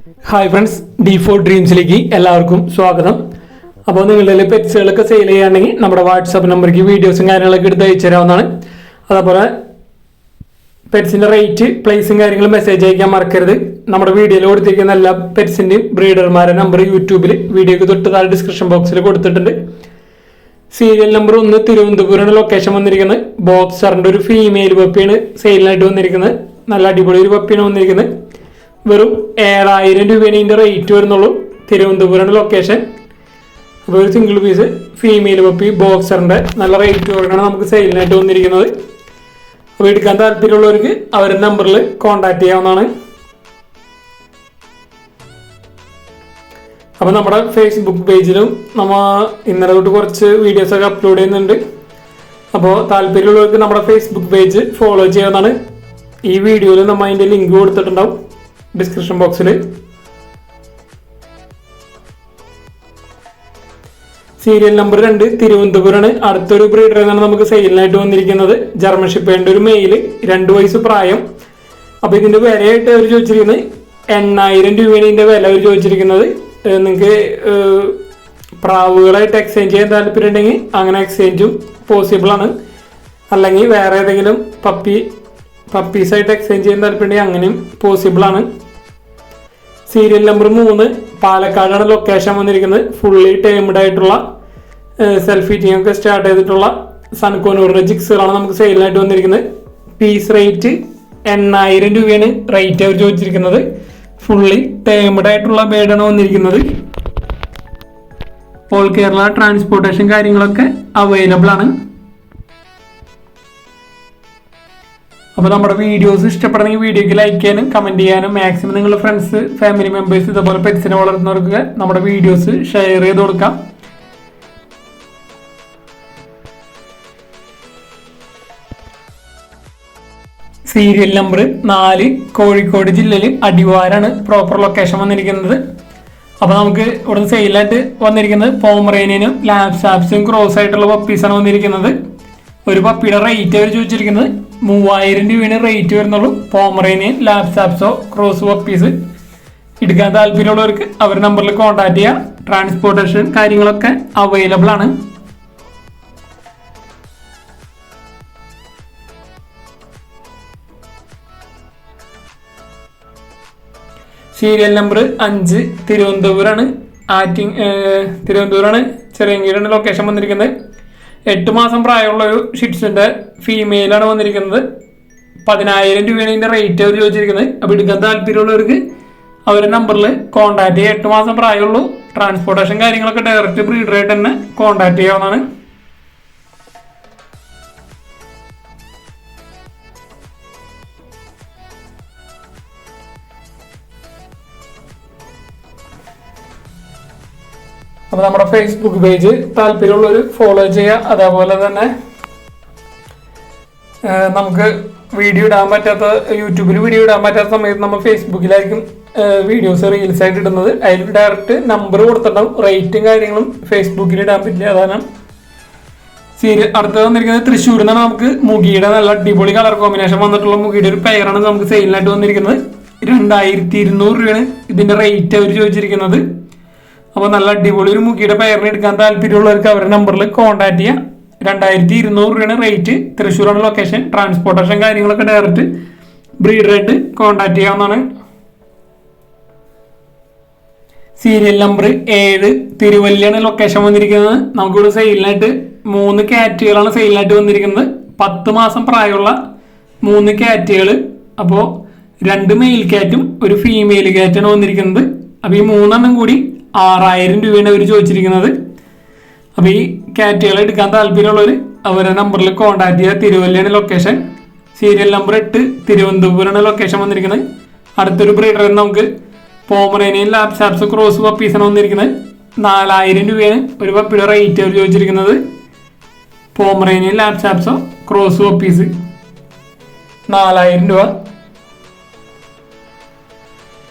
Hi friends, D4 ഡ്രീംസിലേക്ക് എല്ലാവർക്കും സ്വാഗതം. അപ്പോൾ നിങ്ങളുടെ പെറ്റ്സുകളൊക്കെ സെയിൽ ചെയ്യുകയാണെങ്കിൽ നമ്മുടെ വാട്സാപ്പ് നമ്പർക്ക് വീഡിയോസും കാര്യങ്ങളൊക്കെ എടുത്ത് അയച്ചു തരാവുന്നതാണ്. അതേപോലെ പെറ്റ്സിൻ്റെ റേറ്റ്, പ്ലേസും കാര്യങ്ങളും മെസ്സേജ് അയക്കാൻ മറക്കരുത്. നമ്മുടെ വീഡിയോയിൽ കൊടുത്തിരിക്കുന്ന എല്ലാ പെറ്റ്സിൻ്റെയും ബ്രീഡർമാരുടെ നമ്പർ യൂട്യൂബിൽ വീഡിയോക്ക് തൊട്ട് താഴെ ഡിസ്ക്രിപ്ഷൻ ബോക്സിൽ കൊടുത്തിട്ടുണ്ട്. സീരിയൽ നമ്പർ 1 തിരുവനന്തപുരമാണ് ലൊക്കേഷൻ വന്നിരിക്കുന്നത്. ബോക്സറിൻ്റെ ഒരു ഫീമെയിൽ പപ്പിയാണ് സെയിലിനായിട്ട് വന്നിരിക്കുന്നത്. നല്ല അടിപൊളി ഒരു പപ്പിയാണ് വന്നിരിക്കുന്നത്. വെറും 7000 രൂപയാണ് ഇതിൻ്റെ റേറ്റ് വരുന്നുള്ളൂ. തിരുവനന്തപുരമാണ് ലൊക്കേഷൻ. അപ്പോൾ ഒരു സിംഗിൾ പീസ് ഫീമെയിൽ പപ്പി ബോക്സറിൻ്റെ നല്ല റേറ്റ് കുറഞ്ഞാണ് നമുക്ക് സെയിലിനായിട്ട് വന്നിരിക്കുന്നത്. അപ്പോൾ എടുക്കാൻ താല്പര്യമുള്ളവർക്ക് അവരുടെ നമ്പറിൽ കോൺടാക്ട് ചെയ്യാവുന്നതാണ്. അപ്പോൾ നമ്മുടെ ഫേസ്ബുക്ക് പേജിലും നമ്മൾ ഇന്നലെ തൊട്ട് കുറച്ച് വീഡിയോസൊക്കെ അപ്ലോഡ് ചെയ്യുന്നുണ്ട്. അപ്പോൾ താല്പര്യമുള്ളവർക്ക് നമ്മുടെ ഫേസ്ബുക്ക് പേജ് ഫോളോ ചെയ്യാവുന്നതാണ്. ഈ വീഡിയോയിൽ നമ്മൾ അതിൻ്റെ ലിങ്ക് കൊടുത്തിട്ടുണ്ടാവും ഡിസ്ക്രിപ്ഷൻ ബോക്സിൽ. Serial number 2 തിരുവനന്തപുരമാണ്. അടുത്തൊരു ബ്രീഡറിൽ നിന്നാണ് നമുക്ക് സെയിലിനായിട്ട് വന്നിരിക്കുന്നത്. ജർമ്മൻ ഷെപ്പേർഡിന്റെ ഒരു മെയിൽ, 2 വയസ്സ് പ്രായം. അപ്പോൾ ഇതിന്റെ വിലയായിട്ട് അവർ ചോദിച്ചിരിക്കുന്നത് 8000 രൂപയാണ് ഇതിന്റെ വില അവർ ചോദിച്ചിരിക്കുന്നത്. നിങ്ങൾക്ക് പ്രാവുകളായിട്ട് എക്സ്ചേഞ്ച് ചെയ്യാൻ താല്പര്യം ഉണ്ടെങ്കിൽ അങ്ങനെ എക്സ്ചേഞ്ചും പോസിബിൾ ആണ്. അല്ലെങ്കിൽ വേറെ ഏതെങ്കിലും പപ്പീസായിട്ട് എക്സ്ചേഞ്ച് ചെയ്യാൻ താല്പര്യം അങ്ങനെയും പോസിബിൾ ആണ്. സീരിയൽ നമ്പർ 3 പാലക്കാടാണ് ലൊക്കേഷൻ വന്നിരിക്കുന്നത്. ഫുള്ളി ടേംഡ് ആയിട്ടുള്ള സെൽഫ് ഫീറ്റിംഗ് ഒക്കെ സ്റ്റാർട്ട് ചെയ്തിട്ടുള്ള സൺകോനൂറിന്റെ ജിക്സുകളാണ് നമുക്ക് സെയിലിനായിട്ട് വന്നിരിക്കുന്നത്. പീസ് റേറ്റ് 8000 രൂപയാണ് റേറ്റ് അവർ ചോദിച്ചിരിക്കുന്നത്. ഫുള്ളി ടേംഡ് ആയിട്ടുള്ള ബേഡാണ് വന്നിരിക്കുന്നത്. ഓൾ കേരള ട്രാൻസ്പോർട്ടേഷൻ കാര്യങ്ങളൊക്കെ അവൈലബിൾ ആണ്. അപ്പോൾ നമ്മുടെ വീഡിയോസ് ഇഷ്ടപ്പെടുന്നെങ്കിൽ വീഡിയോക്ക് ലൈക്ക് ചെയ്യാനും കമൻറ്റ് ചെയ്യാനും മാക്സിമം നിങ്ങളുടെ ഫ്രണ്ട്സ്, ഫാമിലി മെമ്പേഴ്സ്, ഇതുപോലെ പെറ്റ്സിനെ വളർത്തുന്നവർക്ക് നമ്മുടെ വീഡിയോസ് ഷെയർ ചെയ്ത് കൊടുക്കാം. സീരിയൽ നമ്പർ 4 കോഴിക്കോട് ജില്ലയിൽ അടിവാരാണ് പ്രോപ്പർ ലൊക്കേഷൻ വന്നിരിക്കുന്നത്. അപ്പോൾ നമുക്ക് ഇവിടുന്ന് സെയിലായിട്ട് വന്നിരിക്കുന്നത് പോമറേനിയനും ലാപ്സാപ്സും ക്രോസ് ആയിട്ടുള്ള പപ്പീസാണ് വന്നിരിക്കുന്നത്. ഒരു പപ്പിയുടെ റേറ്റ് അവർ ചോദിച്ചിരിക്കുന്നത് 3000 രൂപയാണ് റേറ്റ് വരുന്നുള്ളൂ. പോമറേനിയൻ, ലാപ്സാപ്സോ ക്രോസ് പപ്പീസ് എടുക്കാൻ താല്പര്യമുള്ളവർക്ക് അവർ നമ്പറിൽ കോൺടാക്ട് ചെയ്യുക. ട്രാൻസ്പോർട്ടേഷൻ കാര്യങ്ങളൊക്കെ അവൈലബിൾ ആണ്. Serial number 5 തിരുവനന്തപുരമാണ്. തിരുവനന്തപുരമാണ് ചെറിയങ്കീഴാണ് ലൊക്കേഷൻ വന്നിരിക്കുന്നത്. 8 മാസം പ്രായമുള്ള ഒരു ഷിറ്റ്സിന്റെ ഫീമെയിലാണ് വന്നിരിക്കുന്നത്. 10000 രൂപയാണ് ഇതിന്റെ റേറ്റ് അവർ ചോദിച്ചിരിക്കുന്നത്. അപ്പോൾ എടുക്കാൻ താല്പര്യമുള്ളവർക്ക് അവരുടെ നമ്പറിൽ കോൺടാക്ട് ചെയ്യുക. 8 മാസം പ്രായമുള്ളൂ. ട്രാൻസ്പോർട്ടേഷൻ കാര്യങ്ങളൊക്കെ ഡയറക്റ്റ് ബ്രീഡറായിട്ട് തന്നെ കോൺടാക്ട് ചെയ്യാവുന്നതാണ്. അപ്പോൾ നമ്മുടെ ഫേസ്ബുക്ക് പേജ് താല്പര്യമുള്ളവർ ഫോളോ ചെയ്യുക. അതേപോലെ തന്നെ നമുക്ക് വീഡിയോ ഇടാൻ പറ്റാത്ത, യൂട്യൂബിൽ വീഡിയോ ഇടാൻ പറ്റാത്ത സമയത്ത് നമ്മൾ ഫേസ്ബുക്കിലായിരിക്കും വീഡിയോസ് റീൽസ് ആയിട്ട് ഇടുന്നത്. അതിൽ ഡയറക്റ്റ് നമ്പർ കൊടുത്തിട്ടുണ്ടാവും. റേറ്റും കാര്യങ്ങളും ഫേസ്ബുക്കിൽ ഇടാൻ പറ്റില്ല. അതാണ് അടുത്തത് വന്നിരിക്കുന്നത് തൃശ്ശൂരിൽ നിന്നാണ്. നമുക്ക് മുഗിയുടെ നല്ല അടിപൊളി കളർ കോമ്പിനേഷൻ വന്നിട്ടുള്ള മുഗിയുടെ ഒരു പെയറാണ് നമുക്ക് സെയിലിനായിട്ട് വന്നിരിക്കുന്നത്. 2200 രൂപയാണ് ഇതിന്റെ റേറ്റ് അവർ ചോദിച്ചിരിക്കുന്നത്. അപ്പോൾ നല്ല അടിപൊളി ഒരു മുഖിയുടെ പെയറിന് എടുക്കാൻ താല്പര്യമുള്ളവർക്ക് അവരുടെ നമ്പറിൽ കോൺടാക്ട് ചെയ്യാം. 2200 രൂപയാണ് റേറ്റ്. തൃശ്ശൂരാണ് ലൊക്കേഷൻ. ട്രാൻസ്പോർട്ടേഷൻ കാര്യങ്ങളൊക്കെ ഡയറക്റ്റ് ബ്രീഡറായിട്ട് കോൺടാക്ട് ചെയ്യാവുന്നതാണ്. സീരിയൽ നമ്പർ 7 തിരുവല്ലയാണ് ലൊക്കേഷൻ വന്നിരിക്കുന്നത്. നമുക്കിവിടെ സെയിലിനായിട്ട് 3 കാറ്റുകളാണ് സെയിലിനായിട്ട് വന്നിരിക്കുന്നത്. 10 മാസം പ്രായമുള്ള 3 കാറ്റുകൾ. അപ്പോൾ 2 മെയിൽ കാറ്റും ഒരു ഫീമെയിൽ കാറ്റാണ് വന്നിരിക്കുന്നത്. അപ്പോൾ ഈ 3 കൂടി 6000 രൂപയാണ് അവർ ചോദിച്ചിരിക്കുന്നത്. അപ്പോൾ ഈ കാറ്റുകളെ എടുക്കാൻ താല്പര്യമുള്ളവർ അവരുടെ നമ്പറിൽ കോൺടാക്ട് ചെയ്യുക. തിരുവല്ലയാണ് ലൊക്കേഷൻ. സീരിയൽ നമ്പർ 8 തിരുവനന്തപുരമാണ് ലൊക്കേഷൻ വന്നിരിക്കുന്നത്. അടുത്തൊരു ബ്രീഡറിൽ നമുക്ക് പോമറേനിയൻ ലാപ്സാപ്സ് ക്രോസ് പപ്പീസാണ് വന്നിരിക്കുന്നത്. 4000 രൂപയാണ് ഒരു പപ്പിയുടെ റേറ്റ് അവർ ചോദിച്ചിരിക്കുന്നത്. പോമറേനിയൻ ലാപ്സാപ്സോ ക്രോസ് പപ്പീസ് 4000 രൂപ.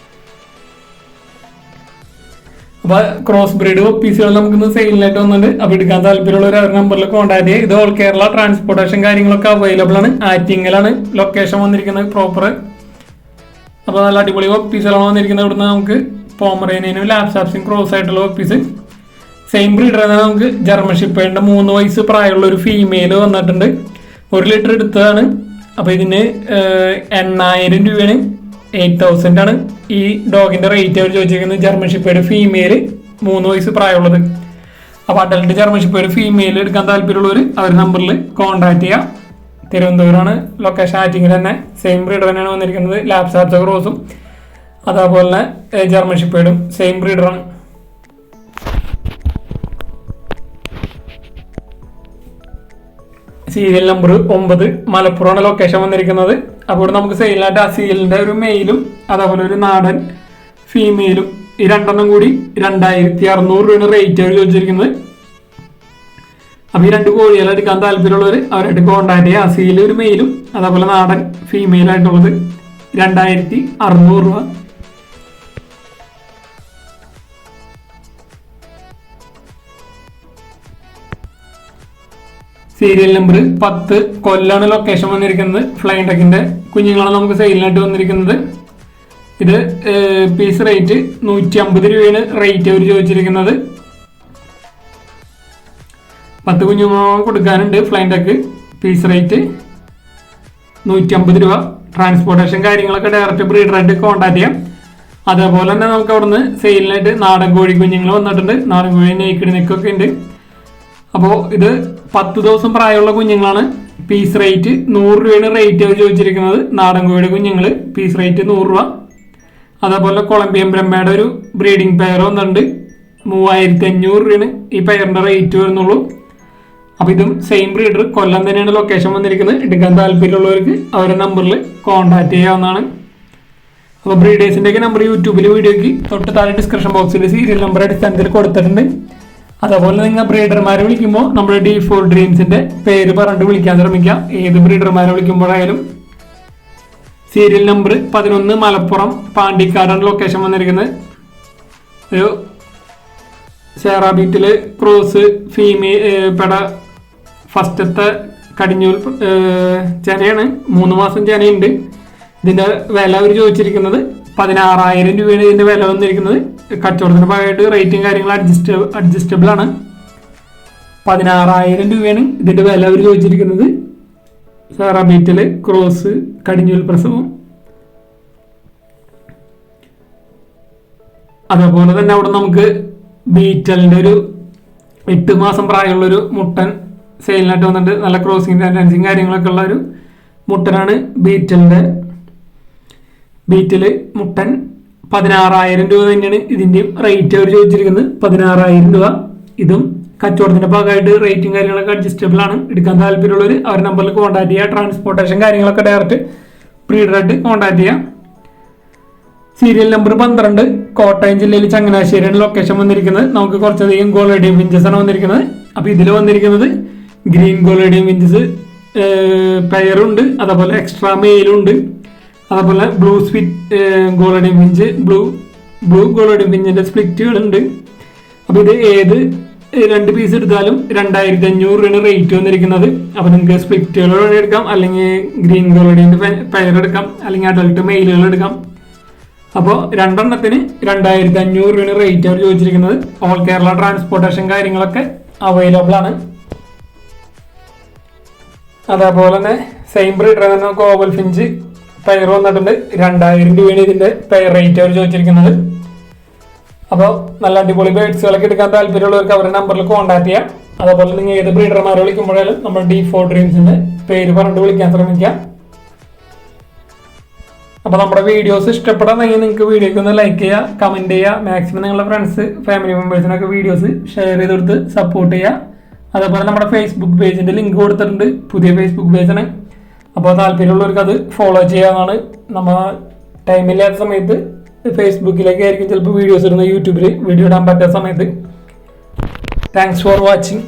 അപ്പോൾ ക്രോസ് ബ്രീഡ് പീസുകൾ നമുക്കിന്ന് സെയിലിനായിട്ട് വന്നിട്ടുണ്ട്. അപ്പോൾ എടുക്കാൻ താല്പര്യമുള്ളവർ അവരുടെ നമ്പറിൽ കോൺടാക്ട് ചെയ്യുക. ഇത് ഓൾ കേരള ട്രാൻസ്പോർട്ടേഷൻ കാര്യങ്ങളൊക്കെ അവൈലബിൾ ആണ്. ആറ്റിങ്ങലാണ് ലൊക്കേഷൻ വന്നിരിക്കുന്നത് പ്രോപ്പർ. അപ്പോൾ നല്ല അടിപൊളി പപ്പീസുകളാണ് വന്നിരിക്കുന്നത്. ഇവിടുന്ന് നമുക്ക് പോമറേനിയനും ലാപ്സാപ്സും ക്രോസ് ആയിട്ടുള്ള പപ്പീസ്. സെയിം ബ്രീഡർ തന്നെ നമുക്ക് ജർമ്മൻ ഷെപ്പേർഡിന്റെ 3 വയസ്സ് പ്രായമുള്ള ഒരു ഫീമെയിൽ വന്നിട്ടുണ്ട്. 1 ലിറ്റർ എടുത്തതാണ്. അപ്പോൾ ഇതിന് 8,000 രൂപയാണ്, 8,000 ആണ് ഈ ഡോഗിന്റെ റേറ്റ് അവർ ചോദിച്ചിരിക്കുന്നത്. ജർമ്മൻ ഷെപ്പേർഡ് ഫീമെയിൽ 3 വയസ്സ് പ്രായമുള്ളത്. അപ്പോൾ അഡൽട്ട് ജർമ്മൻ ഷെപ്പേർഡ് ഫീമെയിൽ എടുക്കാൻ താല്പര്യമുള്ളവർ അവർ നമ്പറിൽ കോൺടാക്ട് ചെയ്യുക. തിരുവനന്തപുരമാണ് ലൊക്കേഷൻ. ആറ്റിങ്ങിൽ തന്നെ സെയിം ബ്രീഡർ തന്നെയാണ് വന്നിരിക്കുന്നത്. ലാപ്സാപ്സ് ക്രോസും അതേപോലെ തന്നെ ജർമ്മൻ ഷെപ്പേർഡും സെയിം ബ്രീഡറാണ്. സീരിയൽ നമ്പർ 9 മലപ്പുറമാണ് ലൊക്കേഷൻ വന്നിരിക്കുന്നത്. അപ്പോൾ നമുക്ക് സെയിലായിട്ട് ആ സീരിയലിന്റെ ഒരു മെയിലും അതേപോലെ ഒരു നാടൻ ഫീമെയിലും ഈ 2 കൂടി 2,600 രൂപയാണ് റേറ്റ് അവർ ചോദിച്ചിരിക്കുന്നത്. അപ്പോൾ ഈ 2 കോഴികളെ എടുക്കാൻ താല്പര്യമുള്ളവർ അവരായിട്ട് കോൺടാക്ട് ചെയ്യുക. അസീൽ ഒരു മെയിലും അതേപോലെ നാടൻ ഫീമെയിലായിട്ടുള്ളത് 2,600 രൂപ. സീരിയൽ നമ്പർ 10 കൊല്ലാണ് ലൊക്കേഷൻ വന്നിരിക്കുന്നത്. ഫ്ലൈൻ ടെക്കിന്റെ കുഞ്ഞുങ്ങളാണ് നമുക്ക് സെയിലിനായിട്ട് വന്നിരിക്കുന്നത്. ഇത് പീസ് റേറ്റ് 150 രൂപയാണ് റേറ്റ് അവർ ചോദിച്ചിരിക്കുന്നത്. 10 കുഞ്ഞുങ്ങൾ കൊടുക്കാനുണ്ട്. ഫ്ലൈൻ ടെക്ക് പീസ് റേറ്റ് 150 രൂപ. ട്രാൻസ്പോർട്ടേഷൻ കാര്യങ്ങളൊക്കെ ഡയറക്റ്റ് ബ്രീഡറായിട്ട് കോൺടാക്ട് ചെയ്യാം. അതേപോലെ തന്നെ നമുക്ക് അവിടുന്ന് സെയിലിനായിട്ട് നാടൻ കോഴി കുഞ്ഞുങ്ങൾ വന്നിട്ടുണ്ട്. നാടൻ കോഴി നെയ്ക്കിടി നെക്കൊക്കെ ഉണ്ട്. അപ്പോൾ ഇത് 10 ദിവസം പ്രായമുള്ള കുഞ്ഞുങ്ങളാണ്. പീസ് റേറ്റ് 100 രൂപയാണ് റേറ്റ് അവർ ചോദിച്ചിരിക്കുന്നത്. നാടൻ കോഴിയുടെ കുഞ്ഞുങ്ങൾ പീസ് റേറ്റ് 100 രൂപ. അതേപോലെ കൊളംബിയൻ ബ്രഹ്മയുടെ ഒരു ബ്രീഡിംഗ് പെയർ വന്നിട്ടുണ്ട്. 3,500 രൂപയാണ് ഈ പെയറിന്റെ റേറ്റ് വരുന്നുള്ളൂ. അപ്പോൾ ഇതും സെയിം ബ്രീഡർ കൊല്ലം തന്നെയാണ് ലൊക്കേഷൻ വന്നിരിക്കുന്നത്. എടുക്കാൻ താല്പര്യമുള്ളവർക്ക് അവരുടെ നമ്പറിൽ കോൺടാക്ട് ചെയ്യാവുന്നതാണ്. അപ്പോൾ ബ്രീഡേഴ്സിൻ്റെയൊക്കെ നമ്പർ യൂട്യൂബിൽ വീഡിയോയ്ക്ക് തൊട്ട് താഴെ ഡിസ്ക്രിപ്ഷൻ ബോക്സിൽ സീരിയൽ നമ്പർ അടിസ്ഥാനത്തിൽ കൊടുത്തിട്ടുണ്ട്. അതേപോലെ നിങ്ങൾ ബ്രീഡർമാരെ വിളിക്കുമ്പോൾ നമ്മുടെ D4 ഡ്രീംസിന്റെ പേര് പറഞ്ഞിട്ട് വിളിക്കാൻ ശ്രമിക്കുക. ഏത് ബ്രീഡർമാരെ വിളിക്കുമ്പോഴായാലും. സീരിയൽ നമ്പർ 11 മലപ്പുറം പാണ്ടിക്കാടാണ് ലൊക്കേഷൻ വന്നിരിക്കുന്നത്. ഒരു സേറാബീറ്റില് ക്രോസ് പെട ഫസ്റ്റത്തെ കടിഞ്ഞൂൽ ചെനയാണ്. 3 മാസം ചെനയുണ്ട്. ഇതിന്റെ വില അവർ ചോദിച്ചിരിക്കുന്നത് 16,000 രൂപയാണ് ഇതിന്റെ വില വന്നിരിക്കുന്നത്. കച്ചവടത്തിന് ഭാഗമായിട്ട് റേറ്റും കാര്യങ്ങളും അഡ്ജസ്റ്റബിൾ ആണ്. 16,000 രൂപയാണ് ഇതിന്റെ വില അവർ ചോദിച്ചിരിക്കുന്നത്. സാറാബീറ്റില് ക്രോസ് കടിഞ്ഞൂൽ പ്രസവം. അതേപോലെ തന്നെ അവിടെ നമുക്ക് ബീറ്റലിന്റെ ഒരു 8 മാസം പ്രായമുള്ളൊരു മുട്ടൻ സെയിലിനായിട്ട് വന്നിട്ട് നല്ല ക്രോസിംഗ് ടെൻഡൻസിയും കാര്യങ്ങളൊക്കെ ഉള്ള ഒരു മുട്ടനാണ് ബീറ്റല് മുട്ടൻ. 16,000 രൂപ തന്നെയാണ് ഇതിന്റെയും റേറ്റ് അവർ ചോദിച്ചിരിക്കുന്നത്. 16,000 രൂപ. ഇതും കച്ചവടത്തിന്റെ ഭാഗമായിട്ട് റേറ്റും കാര്യങ്ങളൊക്കെ അഡ്ജസ്റ്റബിൾ ആണ്. എടുക്കാൻ താല്പര്യമുള്ളവർ അവർ നമ്പറിൽ കോൺടാക്ട് ചെയ്യുക. ട്രാൻസ്പോർട്ടേഷൻ കാര്യങ്ങളൊക്കെ ഡയറക്റ്റ് ബ്രീഡറായിട്ട് കോൺടാക്ട് ചെയ്യാം. സീരിയൽ നമ്പർ 12 കോട്ടയം ജില്ലയിൽ ചങ്ങനാശ്ശേരിയാണ് ലൊക്കേഷൻ വന്നിരിക്കുന്നത്. നമുക്ക് കുറച്ചധികം ഗോൾഡിയം വിഞ്ചസ് ആണ് വന്നിരിക്കുന്നത്. അപ്പോൾ ഇതിൽ വന്നിരിക്കുന്നത് ഗ്രീൻ ഗോൾഡിയം വിഞ്ചസ് പെയറുണ്ട്, അതേപോലെ എക്സ്ട്രാ മെയിലും ഉണ്ട്. അതേപോലെ ബ്ലൂ സ്പിറ്റ് ഗോൾഡിയം വിഞ്ച്, ബ്ലൂ ഗോൾഡിയം വിഞ്ചിന്റെ സ്പ്ലിറ്റുകളുണ്ട്. അപ്പോൾ ഇത് ഏത് 2 പീസ് എടുത്താലും 2,500 രൂപയാണ് റേറ്റ് വന്നിരിക്കുന്നത്. അപ്പോൾ നിങ്ങൾക്ക് സ്പ്ലിറ്റുകൾ എടുക്കാം, അല്ലെങ്കിൽ ഗ്രീൻ ഗോൾഡിയന്റെ പെയർ എടുക്കാം, അല്ലെങ്കിൽ അഡൽട്ട് മെയിലുകൾ എടുക്കാം. അപ്പോൾ 2 എണ്ണത്തിന് 2,500 രൂപയാണ് റേറ്റ് അവർ ചോദിച്ചിരിക്കുന്നത്. ഓൾ കേരള ട്രാൻസ്പോർട്ടേഷൻ കാര്യങ്ങളൊക്കെ അവൈലബിൾ ആണ്. അതേപോലെ തന്നെ സെയിം ബ്രീഡർ തന്നെ ഗോബൽ ഫിഞ്ച് പെയർ വന്നിട്ടുണ്ട്. 2,000 രൂപയാണ് ഇതിന്റെ പെയർ റേറ്റ് അവർ ചോദിച്ചിരിക്കുന്നത്. അപ്പോൾ നല്ല അടിപൊളി ബേഡ്സുകളൊക്കെ എടുക്കാൻ താല്പര്യമുള്ളവർക്ക് അവരുടെ നമ്പറിൽ കോൺടാക്ട് ചെയ്യാം. അതേപോലെ നിങ്ങൾ ഏത് ബ്രീഡർമാരെ വിളിക്കുമ്പോഴായാലും നമ്മൾ D4 ഡ്രീംസിന്റെ പേര് പറഞ്ഞിട്ട് വിളിക്കാൻ ശ്രമിക്കാം. അപ്പോൾ നമ്മുടെ വീഡിയോസ് ഇഷ്ടപ്പെടാമെങ്കിൽ നിങ്ങൾക്ക് വീഡിയോക്ക് ഒന്ന് ലൈക്ക് ചെയ്യുക, കമന്റ് ചെയ്യുക. മാക്സിമം നിങ്ങളുടെ ഫ്രണ്ട്സ് ഫാമിലി മെമ്പേഴ്സിനൊക്കെ വീഡിയോസ് ഷെയർ ചെയ്ത് കൊടുത്ത് സപ്പോർട്ട് ചെയ്യുക. അതേപോലെ നമ്മുടെ ഫേസ്ബുക്ക് പേജിന്റെ ലിങ്ക് കൊടുത്തിട്ടുണ്ട്. പുതിയ ഫേസ്ബുക്ക് പേജാണ്. അപ്പോൾ താല്പര്യമുള്ളവർക്ക് അത് ഫോളോ ചെയ്യാവുന്നതാണ്. നമ്മൾ ടൈമില്ലാത്ത സമയത്ത് ഫേസ്ബുക്കിലേക്ക് ആയിരിക്കും ചിലപ്പോൾ വീഡിയോസ് ഇടുന്നത്, യൂട്യൂബിൽ വീഡിയോ ഇടാൻ പറ്റാത്ത സമയത്ത്. Thanks for watching.